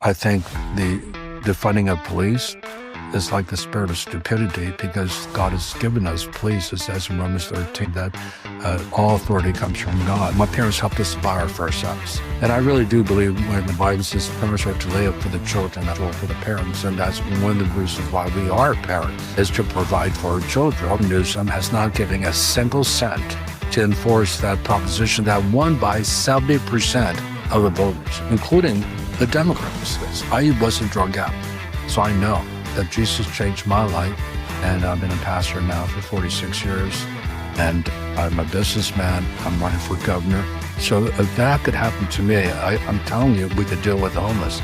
I think the funding of police is like the spirit of stupidity, because God has given us police. It says in Romans 13 that all authority comes from God. My parents helped us buy our first house. And I really do believe when the Bible says parents are to lay up for the children, as well for the parents. And that's one of the reasons why we are parents, is to provide for our children. Newsom has not given a single cent to enforce that proposition that won by 70% of the voters, including the Democrats. I was a drug addict, so I know that Jesus changed my life, and I've been a pastor now for 46 years, and I'm a businessman. I'm running for governor. So if that could happen to me, I'm telling you, we could deal with the homeless.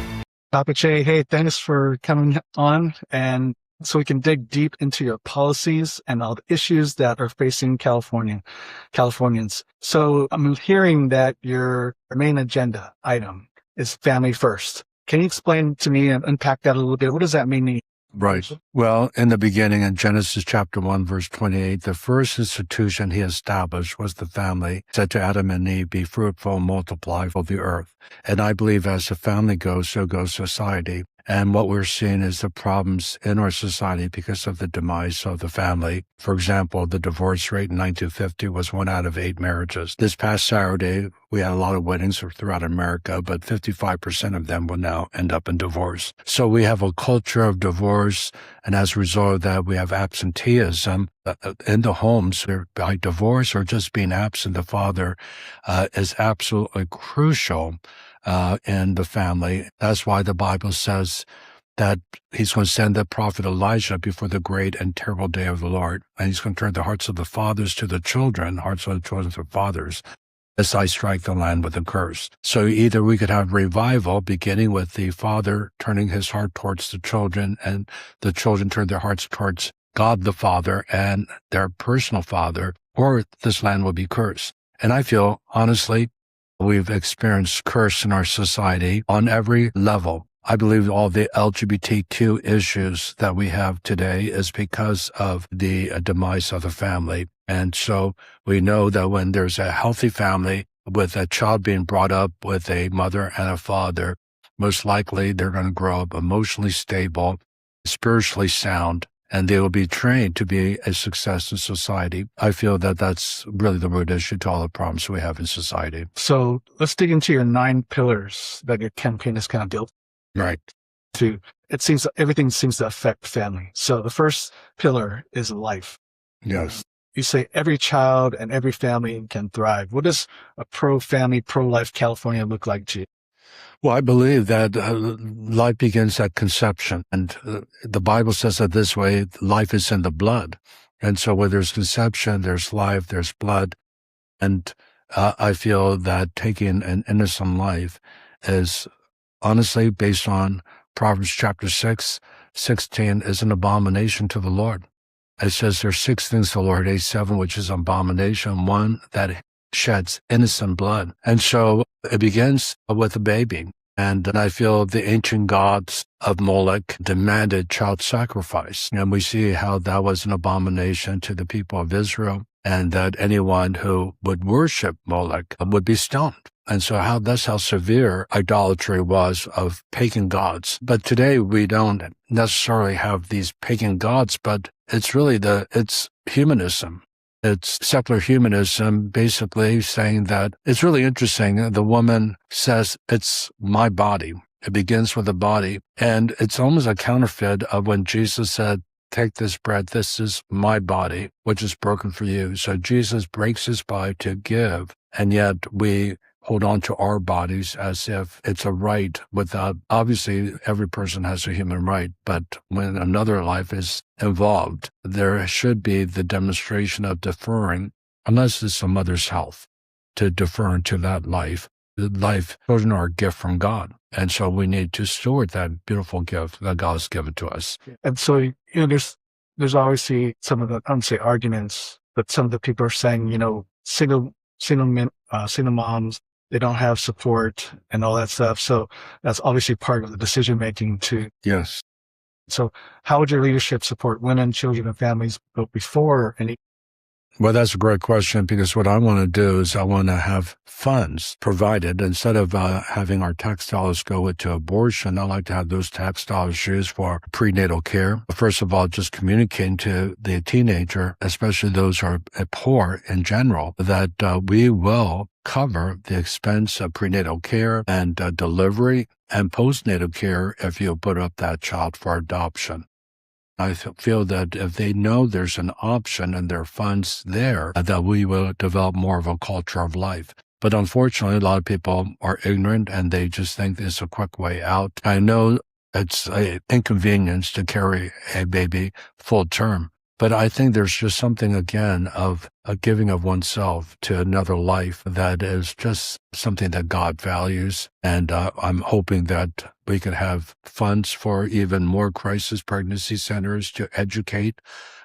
Papa Che, hey, thanks for coming on, and so we can dig deep into your policies and all the issues that are facing Californians. So I'm hearing that your main agenda item is family first. Can you explain to me and unpack that a little bit? What does that mean? Right. Well, in the beginning, in Genesis chapter 1, verse 28, the first institution he established was the family. He said to Adam and Eve, be fruitful, multiply, fill the earth. And I believe as the family goes, so goes society. And what we're seeing is the problems in our society because of the demise of the family. For example, the divorce rate in 1950 was 1 out of 8 marriages. This past Saturday, we had a lot of weddings throughout America, but 55% of them will now end up in divorce. So we have a culture of divorce, and as a result of that, we have absenteeism in the homes by divorce or just being absent. The father is absolutely crucial in the family. That's why the Bible says that he's going to send the prophet Elijah before the great and terrible day of the Lord. And he's going to turn the hearts of the fathers to the children, hearts of the children to the fathers, as I strike the land with a curse. So either we could have revival beginning with the father turning his heart towards the children, and the children turn their hearts towards God the Father and their personal father, or this land will be cursed. And I feel, honestly, we've experienced curse in our society on every level. I believe all the LGBTQ issues that we have today is because of the demise of the family. And so we know that when there's a healthy family with a child being brought up with a mother and a father, most likely they're going to grow up emotionally stable, spiritually sound, and they will be trained to be a success in society. I feel that that's really the root issue to all the problems we have in society. So let's dig into your 9 pillars that your campaign is kind of built. Right. It seems everything seems to affect family. So the first pillar is life. Yes. You say every child and every family can thrive. What does a pro-family, pro-life California look like to you? Well, I believe that life begins at conception. And the Bible says it this way, life is in the blood. And so where there's conception, there's life, there's blood. And I feel that taking an innocent life is honestly based on Proverbs chapter 6:16 is an abomination to the Lord. It says there's 6 things the Lord hates, 7 which is abomination, 1 that sheds innocent blood. And so it begins with a baby. And I feel the ancient gods of Moloch demanded child sacrifice. And we see how that was an abomination to the people of Israel, and that anyone who would worship Moloch would be stoned. And so that's how severe idolatry was of pagan gods. But today we don't necessarily have these pagan gods, but it's really it's humanism. It's secular humanism, basically saying that it's really interesting. The woman says, it's my body. It begins with the body. And it's almost a counterfeit of when Jesus said, take this bread, this is my body, which is broken for you. So Jesus breaks his body to give, and yet we hold on to our bodies as if it's a right without, obviously every person has a human right, but when another life is involved, there should be the demonstration of deferring, unless it's a mother's health, to defer to that life. Children are a gift from God. And so we need to steward that beautiful gift that God has given to us. And so, there's obviously some of the, I don't say arguments, but some of the people are saying, single moms, they don't have support and all that stuff. So that's obviously part of the decision making too. Yes. So how would your leadership support women, children, and families both before and Well, that's a great question, because what I want to do is I want to have funds provided. Instead of having our tax dollars go into abortion, I like to have those tax dollars used for prenatal care. First of all, just communicating to the teenager, especially those who are poor in general, that we will cover the expense of prenatal care and delivery and postnatal care if you put up that child for adoption. I feel that if they know there's an option and there are funds there, that we will develop more of a culture of life. But unfortunately, a lot of people are ignorant and they just think there's a quick way out. I know it's an inconvenience to carry a baby full term, but I think there's just something, again, of a giving of oneself to another life that is just something that God values. And I'm hoping that we could have funds for even more crisis pregnancy centers to educate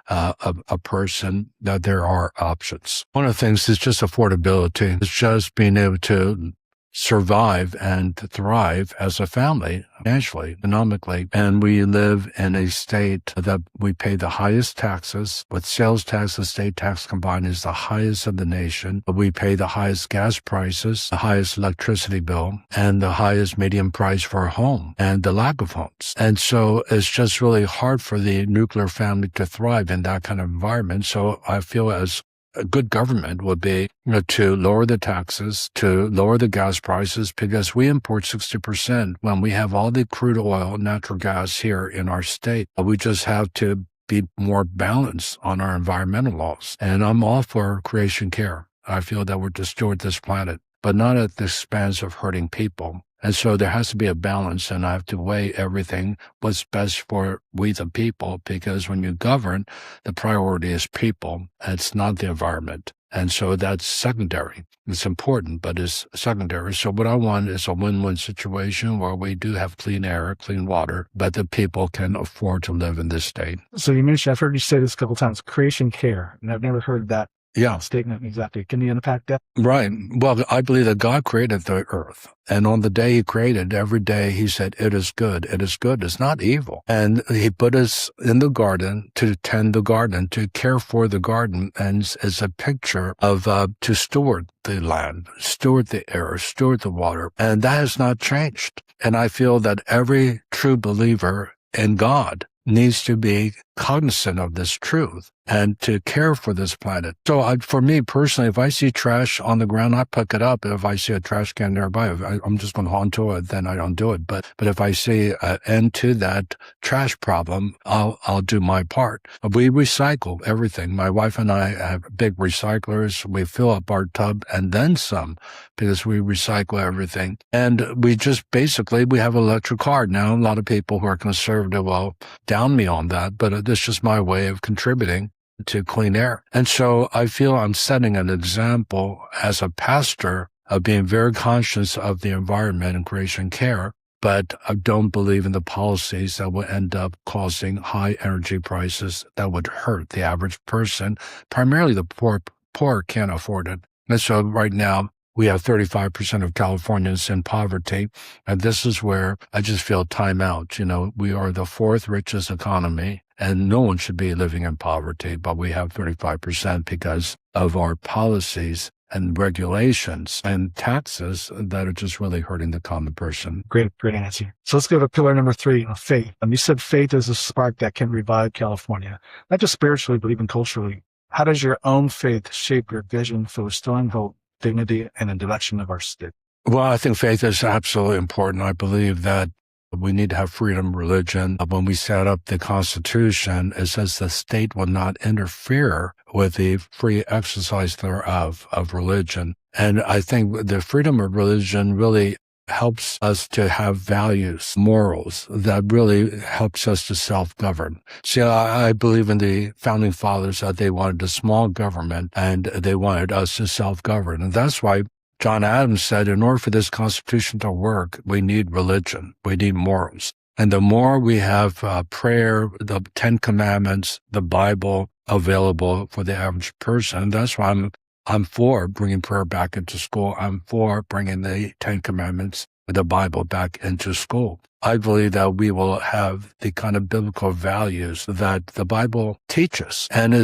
a person that there are options. One of the things is just affordability. It's just being able to survive and thrive as a family, financially, economically. And we live in a state that we pay the highest taxes. With sales tax and state tax combined is the highest of the nation. We pay the highest gas prices, the highest electricity bill, and the highest median price for a home, and the lack of homes. And so it's just really hard for the nuclear family to thrive in that kind of environment. So I feel as a good government would be to lower the taxes, to lower the gas prices, because we import 60% when we have all the crude oil and natural gas here in our state. We just have to be more balanced on our environmental laws. And I'm all for creation care. I feel that we're to steward this planet, but not at the expense of hurting people. And so there has to be a balance, and I have to weigh everything, what's best for we the people, because when you govern, the priority is people. It's not the environment. And so that's secondary. It's important, but it's secondary. So what I want is a win-win situation where we do have clean air, clean water, but the people can afford to live in this state. So you mentioned, I've heard you say this a couple of times, creation care, and I've never heard that statement exactly. Can you unpack that? Right. Well, I believe that God created the earth. And on the day he created, every day he said, it is good. It is good. It's not evil. And he put us in the garden to tend the garden, to care for the garden. And as a picture of to steward the land, steward the air, steward the water. And that has not changed. And I feel that every true believer in God needs to be cognizant of this truth and to care for this planet. So for me personally, if I see trash on the ground, I pick it up. If I see a trash can nearby, if I'm just going to hold on to it, then I don't do it. But if I see an end to that trash problem, I'll do my part. We recycle everything. My wife and I have big recyclers. We fill up our tub and then some, because we recycle everything. And we just basically, we have an electric car. Now, a lot of people who are conservative will down me on that, but this is just my way of contributing to clean air. And so I feel I'm setting an example as a pastor of being very conscious of the environment and creation care, but I don't believe in the policies that will end up causing high energy prices that would hurt the average person. Primarily the poor can't afford it. And so right now, we have 35% of Californians in poverty, and this is where I just feel time out. We are the fourth richest economy, and no one should be living in poverty, but we have 35% because of our policies and regulations and taxes that are just really hurting the common person. Great answer. So let's go to pillar number 3, faith. You said faith is a spark that can revive California, not just spiritually, but even culturally. How does your own faith shape your vision for restoring hope, dignity, and the direction of our state? Well, I think faith is absolutely important. I believe that we need to have freedom of religion. When we set up the Constitution, it says the state will not interfere with the free exercise thereof of religion. And I think the freedom of religion really helps us to have values, morals, that really helps us to self-govern. See, I believe in the founding fathers that they wanted a small government and they wanted us to self-govern. And that's why John Adams said, in order for this Constitution to work, we need religion, we need morals. And the more we have prayer, the 10 Commandments, the Bible available for the average person, that's why I'm for bringing prayer back into school. I'm for bringing the 10 Commandments, the Bible, back into school. I believe that we will have the kind of biblical values that the Bible teaches. And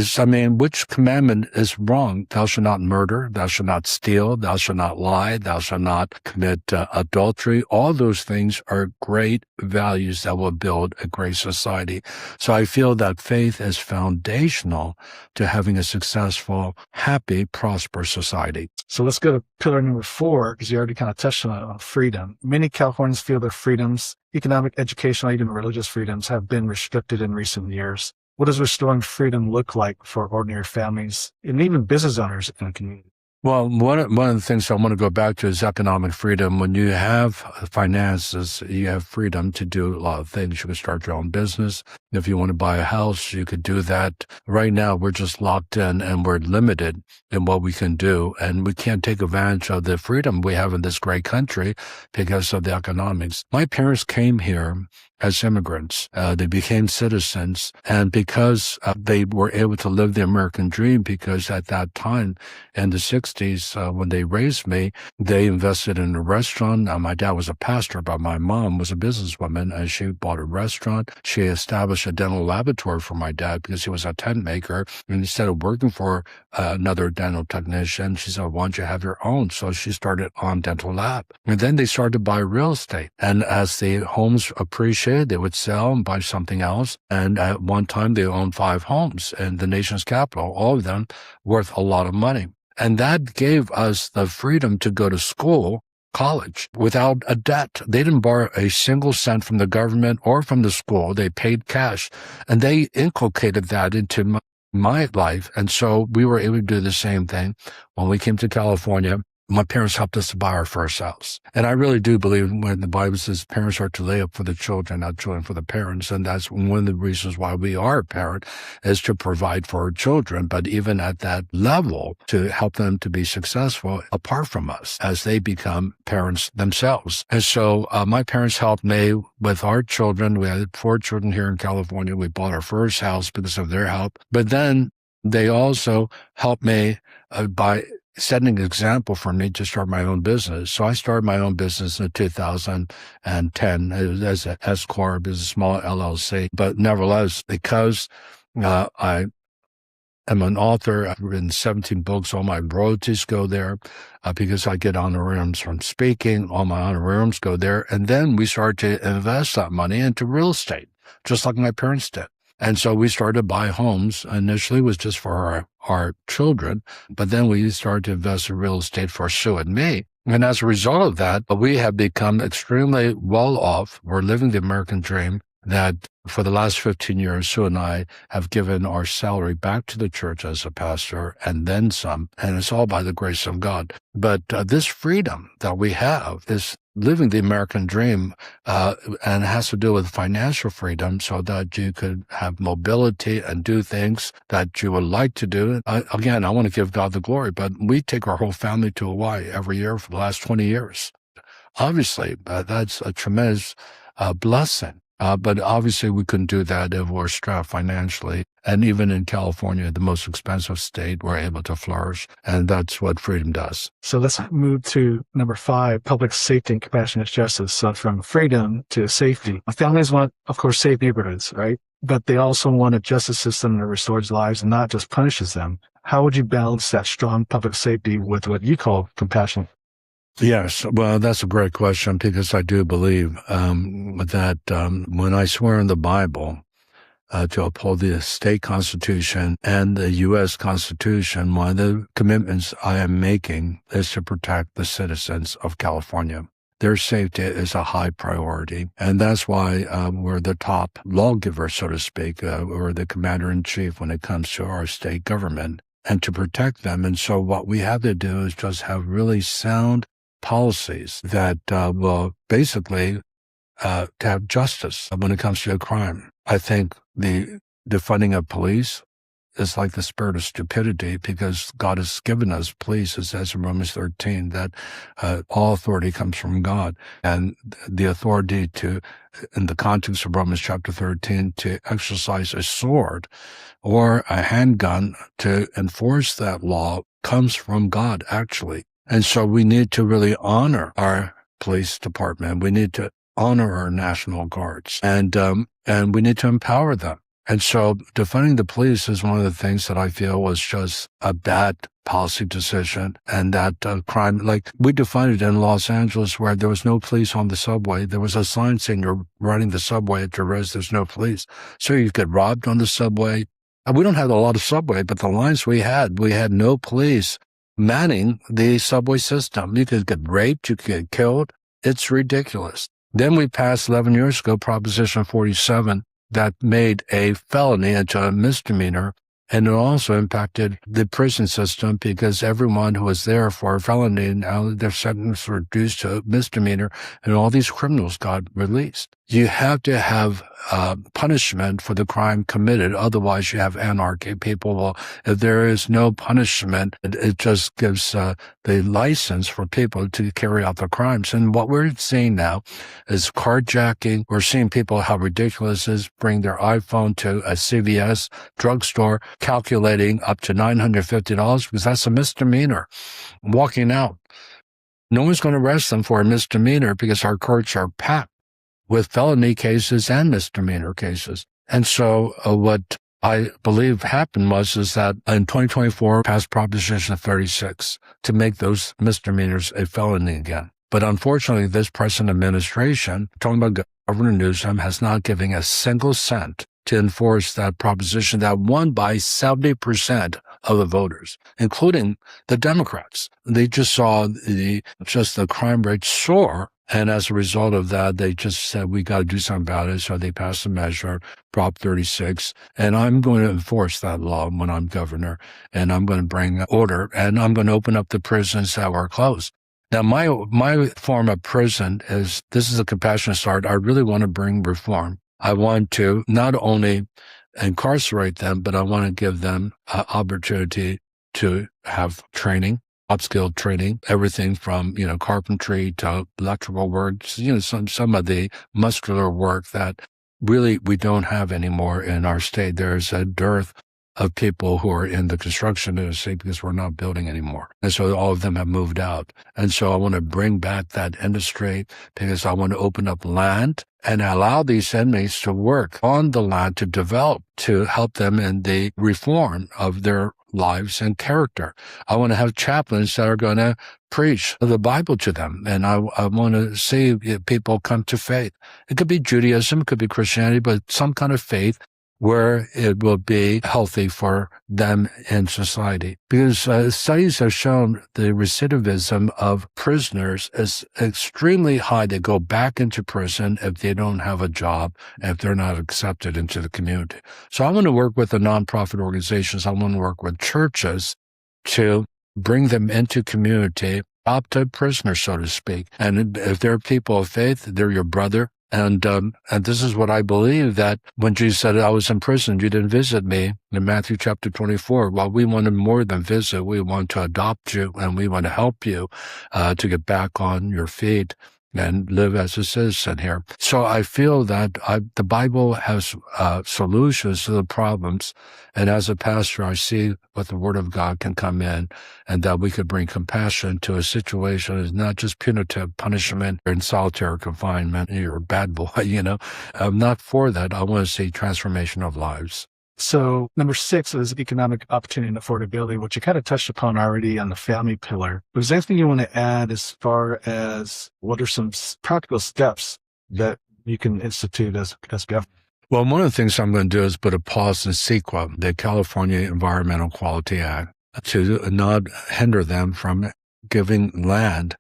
which commandment is wrong? Thou shalt not murder, thou shalt not steal, thou shalt not lie, thou shalt not commit adultery. All those things are great values that will build a great society. So I feel that faith is foundational to having a successful, happy, prosperous society. So let's go to pillar number 4, because you already kind of touched on freedom. Many Californians feel their freedoms, economic, educational, even religious freedoms, have been restricted in recent years. What does restoring freedom look like for ordinary families and even business owners in the community? Well, one of the things I want to go back to is economic freedom. When you have finances, you have freedom to do a lot of things. You can start your own business. If you want to buy a house, you could do that. Right now, we're just locked in and we're limited in what we can do. And we can't take advantage of the freedom we have in this great country because of the economics. My parents came here as immigrants. They became citizens, and because they were able to live the American dream, because at that time in the 60s, when they raised me, they invested in a restaurant. My dad was a pastor, but my mom was a businesswoman, and she bought a restaurant. She established a dental laboratory for my dad because he was a tent maker. And instead of working for another dental technician, she said, why don't you have your own? So she started on dental lab. And then they started to buy real estate. And as the homes appreciated, they would sell and buy something else. And at one time, they owned 5 homes in the nation's capital, all of them worth a lot of money. And that gave us the freedom to go to school, college, without a debt. They didn't borrow a single cent from the government or from the school. They paid cash. And they inculcated that into my life. And so we were able to do the same thing when we came to California. My parents helped us to buy our first house. And I really do believe when the Bible says parents are to lay up for the children, not children for the parents. And that's one of the reasons why we are a parent, is to provide for our children. But even at that level, to help them to be successful apart from us as they become parents themselves. And so my parents helped me with our children. We had 4 children here in California. We bought our first house because of their help. But then they also helped me by setting an example for me to start my own business. So I started my own business in 2010 as an S Corp, as a small LLC. But nevertheless, because I am an author, I've written 17 books, all my royalties go there. Because I get honorariums from speaking, all my honorariums go there. And then we started to invest that money into real estate, just like my parents did. And so we started to buy homes. Initially, it was just for our children, but then we started to invest in real estate for Sue and me. And as a result of that, we have become extremely well off. We're living the American dream, that for the last 15 years, Sue and I have given our salary back to the church as a pastor and then some, and it's all by the grace of God. But this freedom that we have, this living the American dream, and it has to do with financial freedom so that you could have mobility and do things that you would like to do. Again, I want to give God the glory, but we take our whole family to Hawaii every year for the last 20 years. Obviously, that's a tremendous blessing. But obviously we couldn't do that if we're strapped financially. And even in California, the most expensive state, we're able to flourish. And that's what freedom does. So let's move to number 5, public safety and compassionate justice. So from freedom to safety. Families want, of course, safe neighborhoods, right? But they also want a justice system that restores lives and not just punishes them. How would you balance that strong public safety with what you call compassion? Yes, well, that's a great question, because I do believe that when I swear in the Bible to uphold the state constitution and the U.S. Constitution, one of the commitments I am making is to protect the citizens of California. Their safety is a high priority, and that's why we're the top lawgiver, so to speak. We're the commander-in-chief when it comes to our state government, and to protect them. And so what we have to do is just have really sound policies that will basically to have justice when it comes to a crime. I think the defunding of police is like the spirit of stupidity, because God has given us police, it says in Romans 13, that all authority comes from God. And the authority to, in the context of Romans chapter 13, to exercise a sword or a handgun to enforce that law comes from God, actually. And so we need to really honor our police department. We need to honor our National Guards, and we need to empower them. And so defunding the police is one of the things that I feel was just a bad policy decision, and that crime, like we defined it in Los Angeles where there was no police on the subway. There was a sign saying you're riding the subway at your res, there's no police. So you get robbed on the subway. And we don't have a lot of subway, but the lines we had no police manning the subway system. You could get raped, you could get killed. It's ridiculous. Then we passed 11 years ago, Proposition 47, that made a felony into a misdemeanor. And it also impacted the prison system because everyone who was there for a felony, now their sentence was reduced to a misdemeanor, and all these criminals got released. You have to have punishment for the crime committed. Otherwise, you have anarchy. People will, if there is no punishment, it just gives the license for people to carry out the crimes. And what we're seeing now is carjacking. We're seeing people how ridiculous it is, bring their iPhone to a CVS drugstore, calculating up to $950 because that's a misdemeanor. Walking out. No one's going to arrest them for a misdemeanor because our courts are packed with felony cases and misdemeanor cases. And so what I believe happened is that in 2024 passed Proposition 36 to make those misdemeanors a felony again. But unfortunately, this present administration, talking about Governor Newsom, has not given a single cent to enforce that proposition that won by 70% of the voters, including the Democrats. They just saw the crime rate soar. And as a result of that, they just said, we got to do something about it. So they passed a measure, Prop 36, and I'm going to enforce that law when I'm governor, and I'm going to bring order, and I'm going to open up the prisons that were closed. Now, my form of prison is, this is a compassionate start. I really want to bring reform. I want to not only incarcerate them, but I want to give them an opportunity to have training, upskilled training, everything from, carpentry to electrical work, some of the muscular work that really we don't have anymore in our state. There's a dearth of people who are in the construction industry because we're not building anymore. And so all of them have moved out. And so I want to bring back that industry because I want to open up land and allow these inmates to work on the land to develop, to help them in the reform of their lives and character. I want to have chaplains that are going to preach the Bible to them. And I want to see people come to faith. It could be Judaism, it could be Christianity, but some kind of faith where it will be healthy for them in society. Because studies have shown the recidivism of prisoners is extremely high. They go back into prison if they don't have a job, if they're not accepted into the community. So I want to work with the nonprofit organizations. I want to work with churches to bring them into community, adopted prisoners, so to speak. And if they're people of faith, they're your brother. And this is what I believe, that when Jesus said, I was in prison, you didn't visit me, in Matthew chapter 24. Well, we want to more than visit. We want to adopt you, and we want to help you to get back on your feet and live as a citizen here. So I feel that the Bible has solutions to the problems. And as a pastor, I see what the Word of God can come in, and that we could bring compassion to a situation that is not just punitive punishment or in solitary confinement. You're a bad boy, I'm not for that. I want to see transformation of lives. So number 6 is economic opportunity and affordability, which you kind of touched upon already on the family pillar. Was there anything you want to add as far as what are some practical steps that you can institute as government? Well, one of the things I'm going to do is put a pause in CEQA, the California Environmental Quality Act, to not hinder them from giving land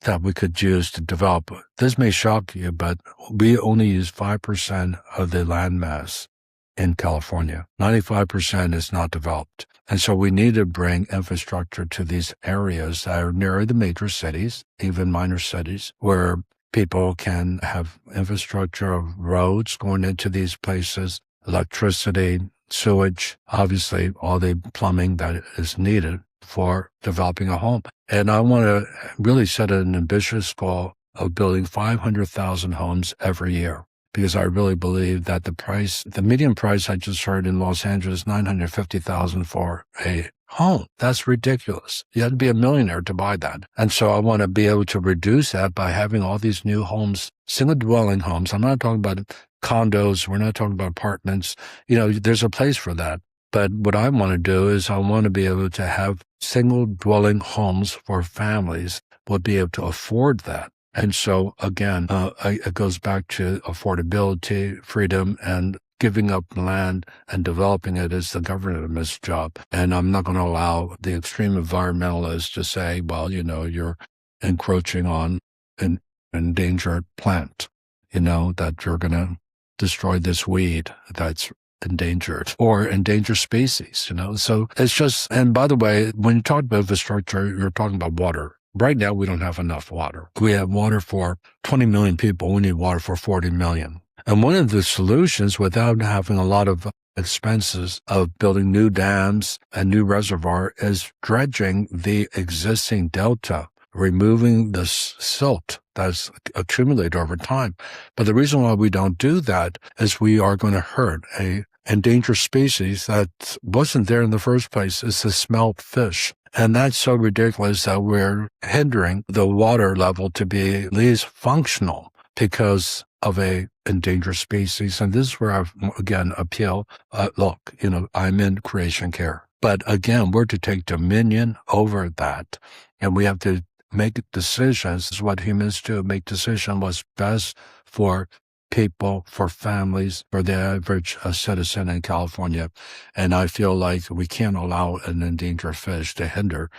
that we could use to develop. This may shock you, but we only use 5% of the land mass in California. 95% is not developed. And so we need to bring infrastructure to these areas that are near the major cities, even minor cities, where people can have infrastructure of roads going into these places, electricity, sewage, obviously all the plumbing that is needed for developing a home. And I want to really set an ambitious goal of building 500,000 homes every year. because I really believe that the median price I just heard in Los Angeles, $950,000 for a home. That's ridiculous. You had to be a millionaire to buy that. And so I want to be able to reduce that by having all these new homes, single dwelling homes. I'm not talking about condos. We're not talking about apartments. There's a place for that. But what I want to do is I want to be able to have single dwelling homes for families will be able to afford that. And so, again, it goes back to affordability, freedom, and giving up land and developing it is the government's job. And I'm not going to allow the extreme environmentalists to say, well, you're encroaching on an endangered plant, that you're going to destroy this weed that's endangered or endangered species, So it's just, and by the way, when you talk about infrastructure, you're talking about water. Right now, we don't have enough water. We have water for 20 million people. We need water for 40 million. And one of the solutions, without having a lot of expenses of building new dams and new reservoir, is dredging the existing delta, removing the silt that's accumulated over time. But the reason why we don't do that is we are going to hurt a endangered species that wasn't there in the first place. It's the smelt fish. And that's so ridiculous that we're hindering the water level to be at least functional because of a endangered species. And this is where I, again, appeal. Look, I'm in creation care. But again, we're to take dominion over that. And we have to make decisions. This is what humans do, make decisions what's best for people, for families, for the average citizen in California. And I feel like we can't allow an endangered fish to hinder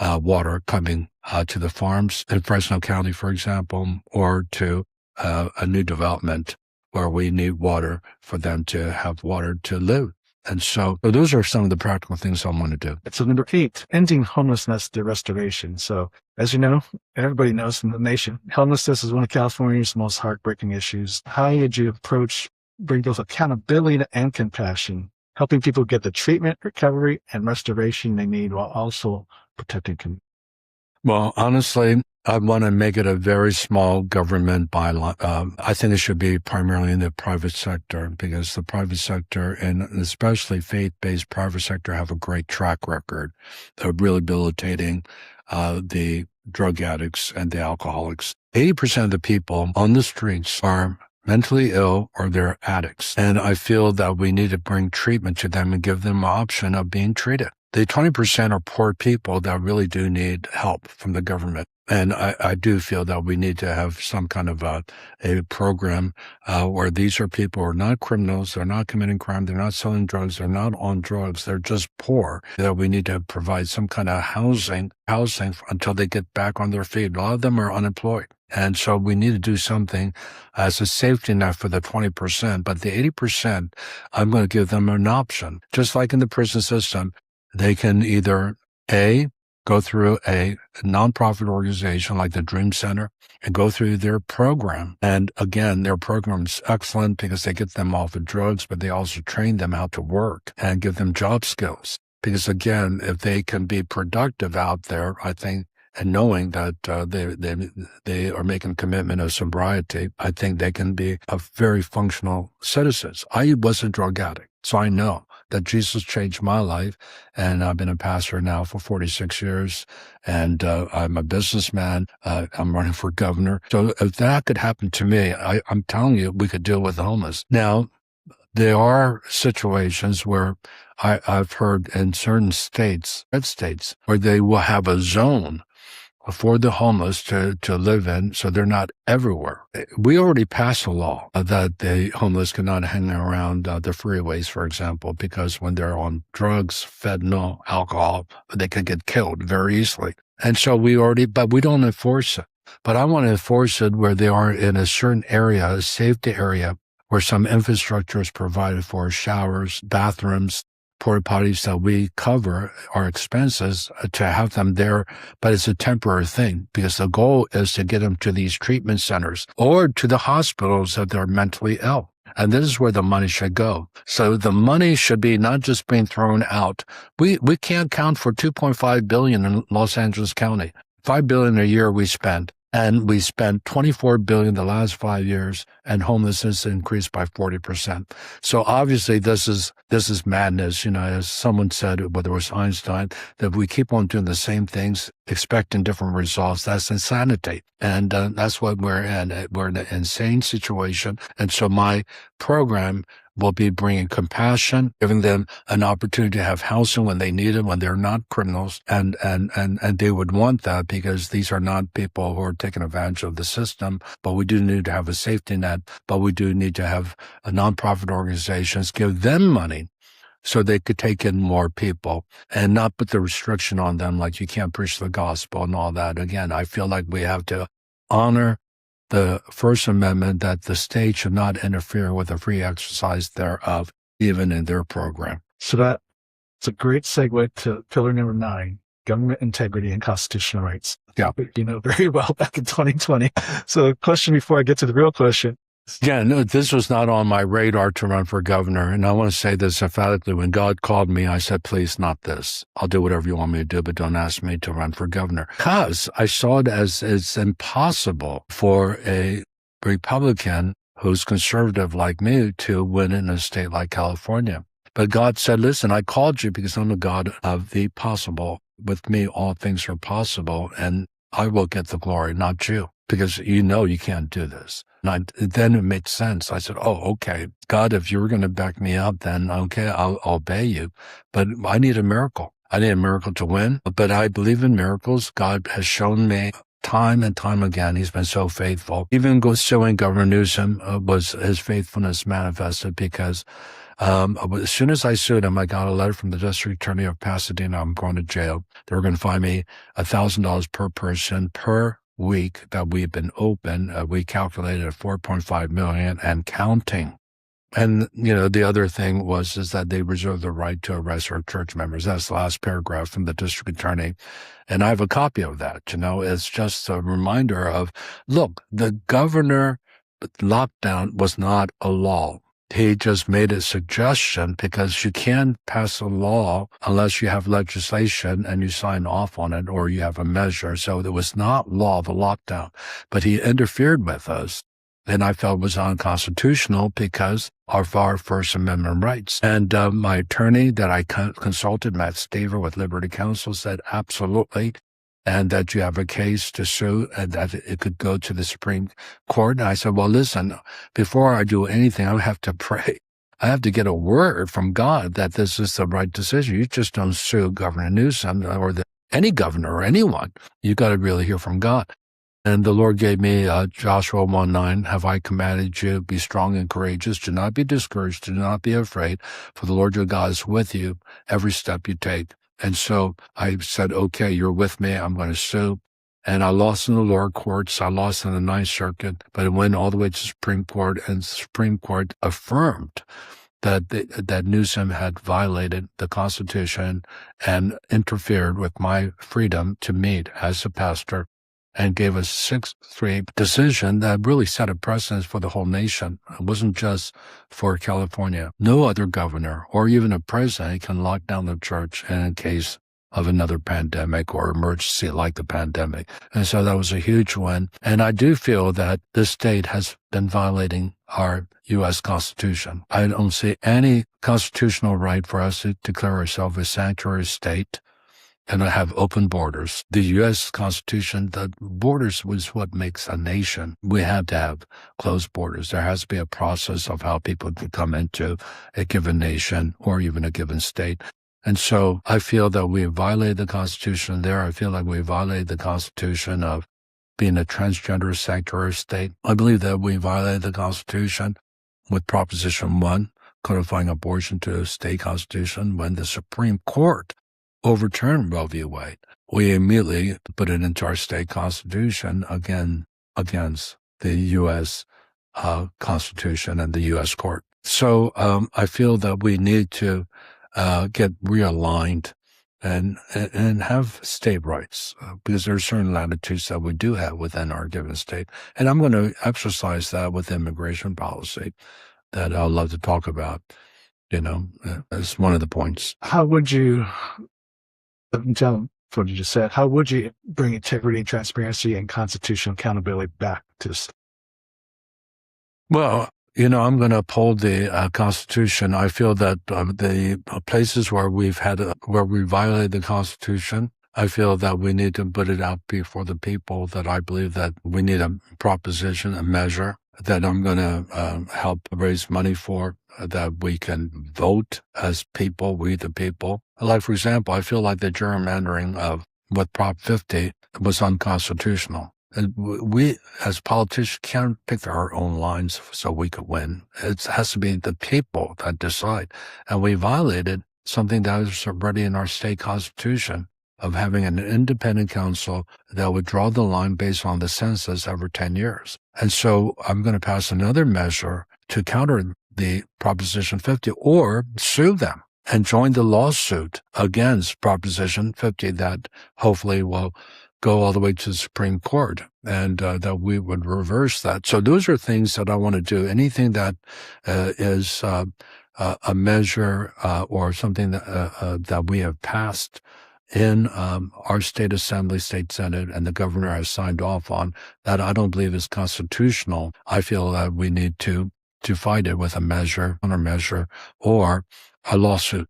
water coming to the farms in Fresno County, for example, or to a new development where we need water for them to have water to live. And so those are some of the practical things I want to do. So number 8, ending homelessness through restoration. So as you know, everybody knows in the nation, homelessness is one of California's most heartbreaking issues. How did you approach bring both accountability and compassion, helping people get the treatment, recovery, and restoration they need while also protecting communities? Well, honestly, I want to make it a very small government bylaw. I think it should be primarily in the private sector because the private sector, and especially faith-based private sector, have a great track record of rehabilitating the drug addicts and the alcoholics. 80% of the people on the streets are mentally ill or they're addicts. And I feel that we need to bring treatment to them and give them an option of being treated. The 20% are poor people that really do need help from the government. And I do feel that we need to have some kind of a program where these are people who are not criminals, they're not committing crime, they're not selling drugs, they're not on drugs, they're just poor, that we need to provide some kind of housing until they get back on their feet. A lot of them are unemployed. And so we need to do something as a safety net for the 20%. But the 80%, I'm going to give them an option. Just like in the prison system, they can either, A, go through a nonprofit organization like the Dream Center and go through their program. And again, their program is excellent because they get them off of drugs, but they also train them how to work and give them job skills. Because again, if they can be productive out there, I think, and knowing that they are making a commitment of sobriety, I think they can be a very functional citizens. I was a drug addict, so I know that Jesus changed my life, and I've been a pastor now for 46 years, and I'm a businessman. I'm running for governor. So if that could happen to me, I'm telling you, we could deal with the homeless. Now, there are situations where I've heard in certain states, red states, where they will have a zone for the homeless to live in, so they're not everywhere. We already passed a law that the homeless cannot hang around the freeways, for example, because when they're on drugs, fentanyl, alcohol, they can get killed very easily. And so but we don't enforce it. But I want to enforce it where they are in a certain area, a safety area, where some infrastructure is provided for, showers, bathrooms, porta potties, that we cover our expenses to have them there, but it's a temporary thing because the goal is to get them to these treatment centers or to the hospitals if they're mentally ill. And this is where the money should go. So the money should be not just being thrown out. We can't count for $2.5 billion in Los Angeles County, $5 billion a year we spend. And we spent $24 billion the last 5 years, and homelessness increased by 40%. So obviously this is madness. As someone said, whether it was Einstein, that we keep on doing the same things, expecting different results. That's insanity. And that's what we're in. We're in an insane situation. And so my program will be bringing compassion, giving them an opportunity to have housing when they need it, when they're not criminals. And they would want that because these are not people who are taking advantage of the system. But we do need to have a safety net, but we do need to have nonprofit organizations give them money so they could take in more people and not put the restriction on them like you can't preach the gospel and all that. Again, I feel like we have to honor the First Amendment, that the state should not interfere with the free exercise thereof, even in their program. So that's a great segue to pillar number 9, government integrity and constitutional rights. Yeah. Very well back in 2020. So a question before I get to the real question. Yeah, no, this was not on my radar to run for governor. And I want to say this emphatically. When God called me, I said, please, not this. I'll do whatever you want me to do, but don't ask me to run for governor. Because I saw it as it's impossible for a Republican who's conservative like me to win in a state like California. But God said, listen, I called you because I'm the God of the possible. With me, all things are possible, and I will get the glory, not you, because you can't do this. And then it made sense. I said, oh, okay, God, if you were going to back me up, then okay, I'll obey you. But I need a miracle. I need a miracle to win. But I believe in miracles. God has shown me time and time again. He's been so faithful. Even suing Governor Newsom was his faithfulness manifested because as soon as I sued him, I got a letter from the district attorney of Pasadena. I'm going to jail. They were going to fine me $1,000 per person per week that we've been open. We calculated at $4.5 million and counting. And, the other thing is that they reserve the right to arrest our church members. That's the last paragraph from the district attorney. And I have a copy of that. It's just a reminder of, look, the governor lockdown was not a law. He just made a suggestion because you can't pass a law unless you have legislation and you sign off on it or you have a measure. So there was not law, the lockdown, but he interfered with us. And I felt it was unconstitutional because of our First Amendment rights. And my attorney that I consulted, Matt Staver with Liberty Counsel, said absolutely, and that you have a case to sue and that it could go to the Supreme Court. And I said, well, listen, before I do anything, I have to pray. I have to get a word from God that this is the right decision. You just don't sue Governor Newsom or any governor or anyone. You got to really hear from God. And the Lord gave me Joshua 1:9, have I commanded you, be strong and courageous, do not be discouraged, do not be afraid, for the Lord your God is with you every step you take. And so I said, okay, you're with me, I'm going to sue. And I lost in the lower courts, I lost in the Ninth Circuit, but it went all the way to the Supreme Court, and the Supreme Court affirmed that Newsom had violated the Constitution and interfered with my freedom to meet as a pastor, and gave a 6-3 decision that really set a precedent for the whole nation. It wasn't just for California. No other governor or even a president can lock down the church in case of another pandemic or emergency like the pandemic. And so that was a huge win. And I do feel that this state has been violating our U.S. Constitution. I don't see any constitutional right for us to declare ourselves a sanctuary state and I have open borders. The U.S. Constitution, the borders was what makes a nation. We have to have closed borders. There has to be a process of how people can come into a given nation or even a given state. And so I feel that we violated the Constitution there. I feel like we violated the Constitution of being a transgender sanctuary state. I believe that we violated the Constitution with Proposition 1, codifying abortion to a state constitution, when the Supreme Court overturned Roe v. Wade. We immediately put it into our state constitution against the U.S. Constitution and the U.S. court. So I feel that we need to get realigned and have state rights because there are certain latitudes that we do have within our given state. And I'm going to exercise that with immigration policy that I'd love to talk about, as one of the points. How would you, what you just said. How would you bring integrity, transparency, and constitutional accountability back to the state? Well, I'm going to uphold the Constitution. I feel that the places where we violated the Constitution, I feel that we need to put it out before the people, that I believe that we need a proposition, a measure that I'm going to help raise money for, that we can vote as people, we the people. Like, for example, I feel like the gerrymandering of with Prop 50 was unconstitutional. And we, as politicians, can't pick our own lines so we could win. It has to be the people that decide. And we violated something that is already in our state constitution of having an independent council that would draw the line based on the census every 10 years. And so I'm going to pass another measure to counter the Proposition 50 or sue them and join the lawsuit against Proposition 50 that hopefully will go all the way to the Supreme Court, and that we would reverse that. So those are things that I want to do. Anything that is a measure or something that we have passed in our state assembly, state senate, and the governor has signed off on, that I don't believe is constitutional. I feel that we need to fight it with a measure, countermeasure, or a lawsuit.